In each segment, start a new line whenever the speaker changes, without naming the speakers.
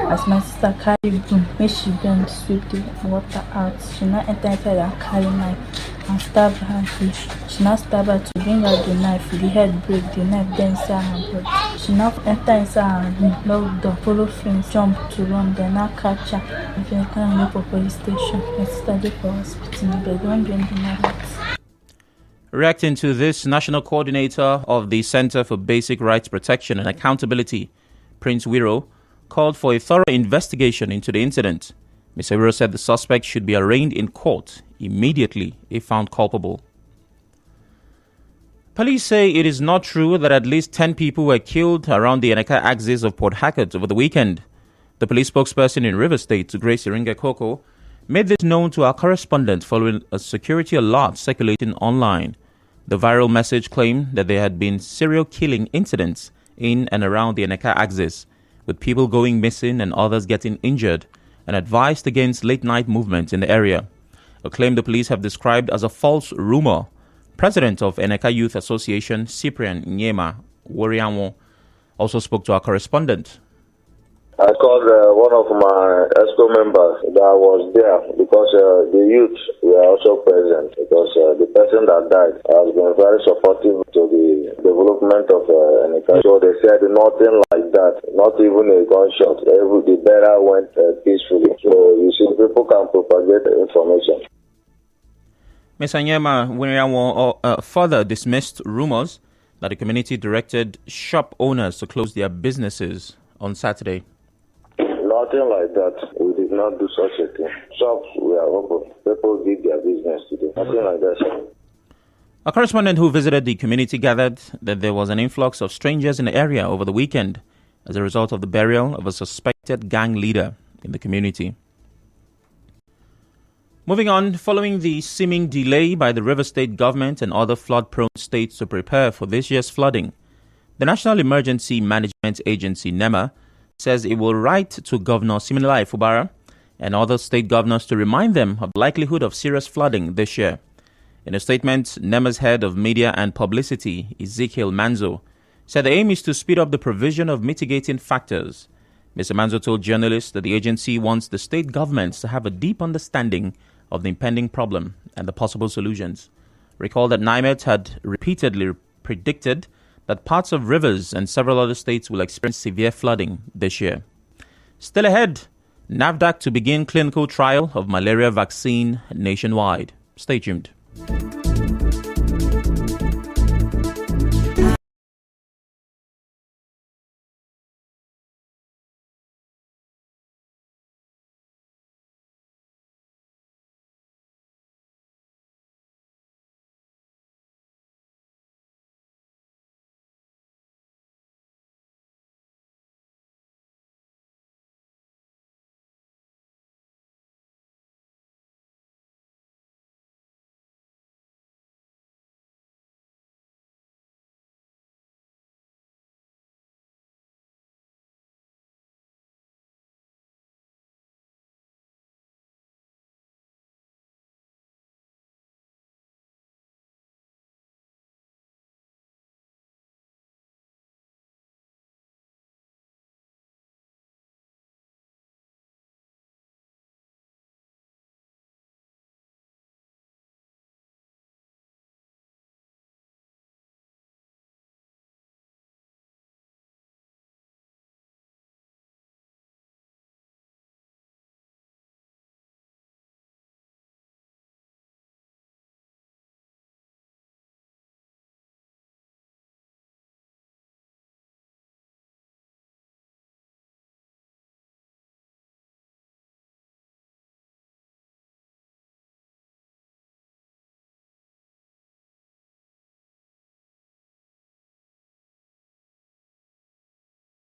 As my sister carry broom, make she bend sweep the water out. She now enter inside and carry knife and stab her face. She now stab her to bring out the knife. The head break, the knife then inside her blood. She now enter inside her room, lock door, follow friends, jump to run, then now catch her. If you can't go for police station, my sister go for hospital, but don't bring the knife.
Reacting to this, National Coordinator of the Center for Basic Rights Protection and Accountability, Prince Wiro, called for a thorough investigation into the incident. Mr. Wiro said the suspect should be arraigned in court immediately if found culpable. Police say it is not true that at least 10 people were killed around the Eneka axis of Port Harcourt over the weekend. The police spokesperson in Rivers State, Grace Iringa Koko, made this known to our correspondent following a security alert circulating online. The viral message claimed that there had been serial killing incidents in and around the Eneka axis, with people going missing and others getting injured, and advised against late-night movement in the area, a claim the police have described as a false rumor. President of Eneka Youth Association, Cyprian Nyema Worianwo, also spoke to our correspondent.
I called one of my ESCO members that was there because the youth were also present because the person that died has been very supportive to the development of Eneka. So they said nothing like that, not even a gunshot. The bearer went peacefully. So you see, people can propagate information.
Mr. Nyema Worianwo further dismissed rumors that the community directed shop owners to close their businesses on Saturday.
Nothing like that. We did not do such a thing. Shops were open. People did their business today. Nothing like that, sir.
A correspondent who visited the community gathered that there was an influx of strangers in the area over the weekend as a result of the burial of a suspected gang leader in the community. Moving on, following the seeming delay by the Rivers State government and other flood-prone states to prepare for this year's flooding, the National Emergency Management Agency, NEMA, says it will write to Governor Siminalayi Fubara and other state governors to remind them of the likelihood of serious flooding this year. In a statement, NEMA's head of media and publicity, Ezekiel Manzo, said the aim is to speed up the provision of mitigating factors. Mr. Manzo told journalists that the agency wants the state governments to have a deep understanding of the impending problem and the possible solutions. Recall that NIMET had repeatedly predicted that parts of rivers and several other states will experience severe flooding this year. Still ahead, NAFDAC to begin clinical trial of malaria vaccine nationwide. Stay tuned.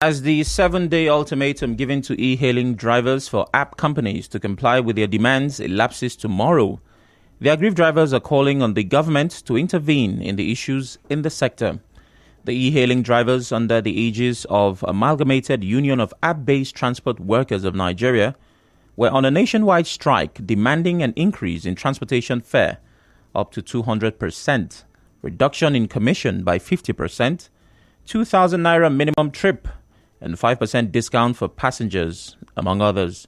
As the 7-day ultimatum given to e-hailing drivers for app companies to comply with their demands elapses tomorrow, the aggrieved drivers are calling on the government to intervene in the issues in the sector. The e-hailing drivers, under the aegis of Amalgamated Union of App-Based Transport Workers of Nigeria, were on a nationwide strike demanding an increase in transportation fare up to 200%, reduction in commission by 50%, 2,000 naira minimum trip, and 5% discount for passengers, among others.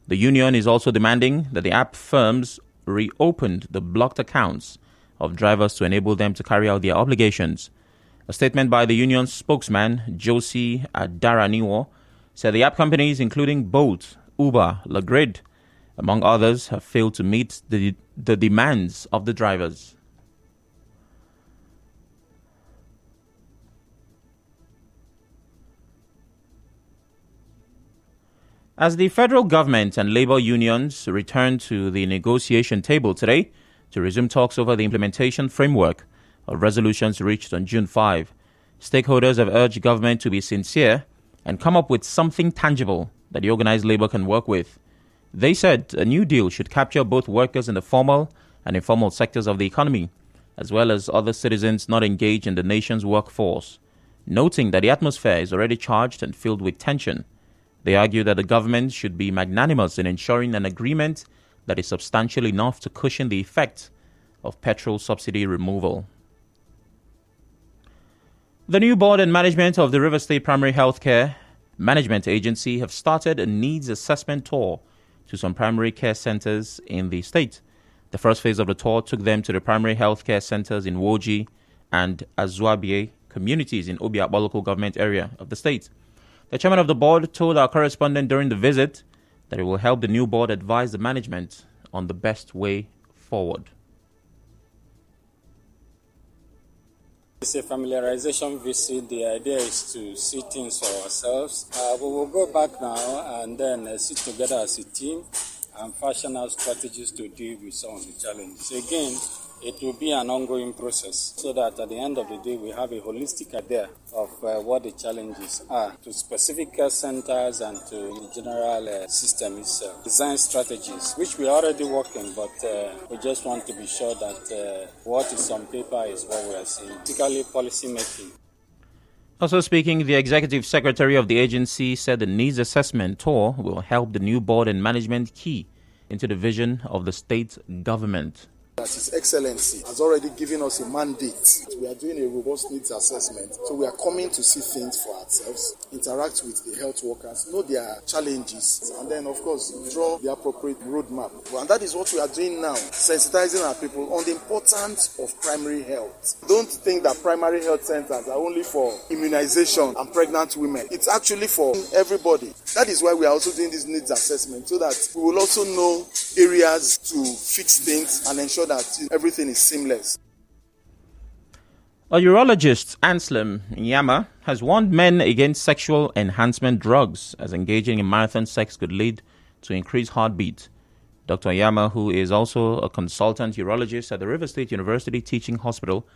The union is also demanding that the app firms reopened the blocked accounts of drivers to enable them to carry out their obligations. A statement by the union's spokesman, Josie Adaraniwo, said the app companies, including Bolt, Uber, Lagrid, among others, have failed to meet the demands of the drivers. As the federal government and labor unions return to the negotiation table today to resume talks over the implementation framework of resolutions reached on June 5, stakeholders have urged government to be sincere and come up with something tangible that the organized labor can work with. They said a new deal should capture both workers in the formal and informal sectors of the economy, as well as other citizens not engaged in the nation's workforce, noting that the atmosphere is already charged and filled with tension. They argue that the government should be magnanimous in ensuring an agreement that is substantial enough to cushion the effect of petrol subsidy removal. The new board and management of the Rivers State Primary Healthcare Management Agency have started a needs assessment tour to some primary care centers in the state. The first phase of the tour took them to the primary healthcare centers in Woji and Azuabie communities in Obiakpo local government area of the state. The chairman of the board told our correspondent during the visit that it will help the new board advise the management on the best way forward.
It's a familiarization visit. The idea is to see things for ourselves. We will go back now and then sit together as a team and fashion out strategies to deal with some of the challenges. Again, it will be an ongoing process so that at the end of the day we have a holistic idea of what the challenges are to specific care centers and to the general system itself. Design strategies, which we are already working, but we just want to be sure that what is on paper is what we are seeing, particularly policy making.
Also speaking, the executive secretary of the agency said the needs assessment tour will help the new board and management key into the vision of the state government.
That His Excellency has already given us a mandate. We are doing a robust needs assessment. So we are coming to see things for ourselves, interact with the health workers, know their challenges, and then, of course, draw the appropriate roadmap. And that is what we are doing now, sensitizing our people on the importance of primary health. Don't think that primary health centers are only for immunization and pregnant women. It's actually for everybody. That is why we are also doing this needs assessment, so that we will also know areas to fix things and ensure that everything is seamless.
A urologist, Anselm Nyama, has warned men against sexual enhancement drugs, as engaging in marathon sex could lead to increased heartbeat. Dr. Nyama, who is also a consultant urologist at the River State University Teaching Hospital,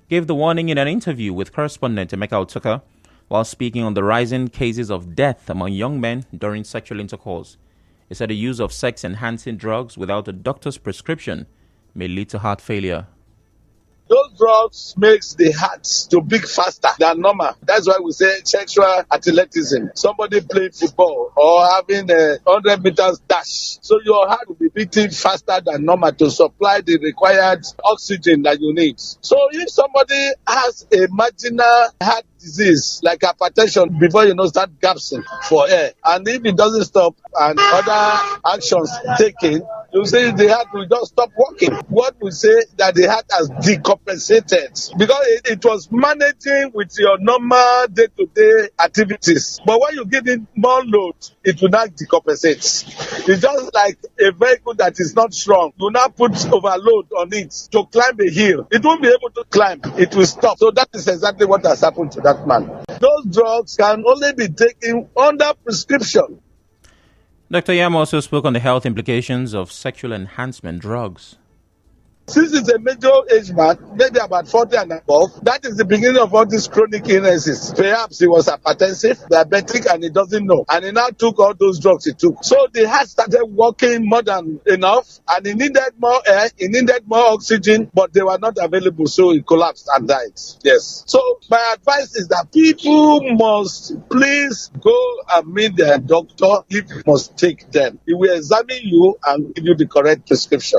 gave the warning in an interview with correspondent Emeka Otuka while speaking on the rising cases of death among young men during sexual intercourse. He said the use of sex-enhancing drugs without a doctor's prescription may lead to heart failure.
Those drugs makes the heart to beat faster than normal. That's why we say sexual athleticism. Somebody playing football or having a 100 meters dash. So your heart will be beating faster than normal to supply the required oxygen that you need. So if somebody has a marginal heart disease like hypertension before start gasping for air, and if it doesn't stop and other actions taken, you say the heart will just stop working. What we say that the heart has decompensated because it was managing with your normal day-to-day activities. But when you give it more load, it will not decompensate. It's just like a vehicle that is not strong. You now put overload on it to climb a hill. It won't be able to climb. It will stop. So that is exactly what has happened to that man. Those drugs can only be taken under prescription.
Dr. Yam also spoke on the health implications of sexual enhancement drugs.
Since it's a major age man, maybe about 40 and above, that is the beginning of all these chronic illnesses. Perhaps he was hypertensive, diabetic, and he doesn't know. And he now took all those drugs he took. So the heart started working more than enough, and he needed more air, he needed more oxygen, but they were not available, so he collapsed and died. Yes. So my advice is that people must please go and meet their doctor if you must take them. He will examine you and give you the correct prescription.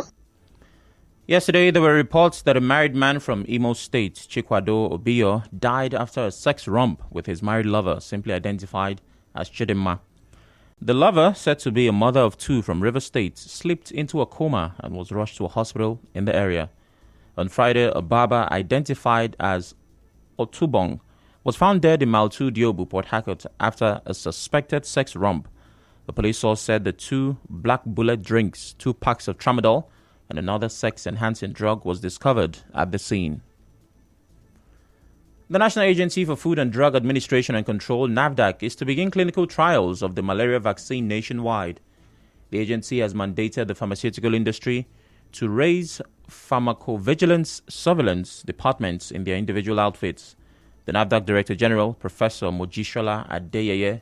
Yesterday, there were reports that a married man from Imo State, Chikwado Obiyo, died after a sex romp with his married lover, simply identified as Chidinma. The lover, said to be a mother of two from River State, slipped into a coma and was rushed to a hospital in the area. On Friday, a barber identified as Otubong was found dead in Mile 2 Diobu, Port Harcourt, after a suspected sex romp. The police source said the 2 black bullet drinks, 2 packs of tramadol, and another sex-enhancing drug was discovered at the scene. The National Agency for Food and Drug Administration and Control, NAFDAC, is to begin clinical trials of the malaria vaccine nationwide. The agency has mandated the pharmaceutical industry to raise pharmacovigilance surveillance departments in their individual outfits. The NAFDAC Director General, Professor Mojisola Adeyeye,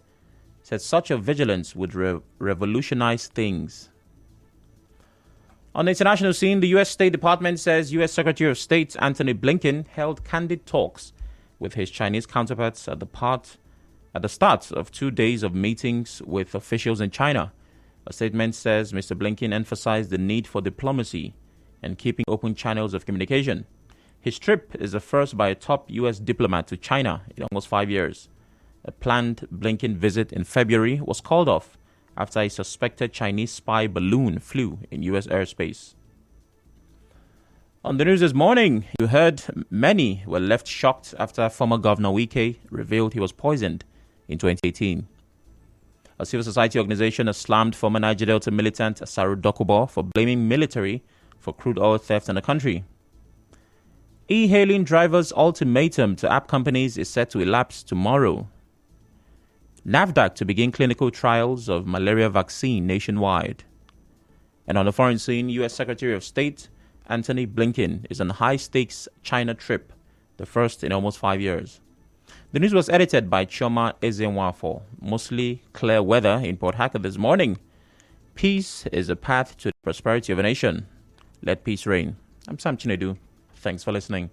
said such a vigilance would revolutionize things. On the international scene, the U.S. State Department says U.S. Secretary of State Antony Blinken held candid talks with his Chinese counterparts at the start of 2 days of meetings with officials in China. A statement says Mr. Blinken emphasized the need for diplomacy and keeping open channels of communication. His trip is the first by a top U.S. diplomat to China in almost 5 years. A planned Blinken visit in February was called off after a suspected Chinese spy balloon flew in U.S. airspace. On the news this morning, you heard many were left shocked after former Governor Wike revealed he was poisoned in 2018. A civil society organization has slammed former Niger Delta militant Asaru Dokubo for blaming military for crude oil theft in the country. E-hailing drivers' ultimatum to app companies is set to elapse tomorrow. NAFDAC to begin clinical trials of malaria vaccine nationwide. And on the foreign scene, U.S. Secretary of State Antony Blinken is on a high-stakes China trip, the first in almost 5 years. The news was edited by Chioma Ezenwafo. Mostly clear weather in Port Harcourt this morning. Peace is a path to the prosperity of a nation. Let peace reign. I'm Sam Chinedu. Thanks for listening.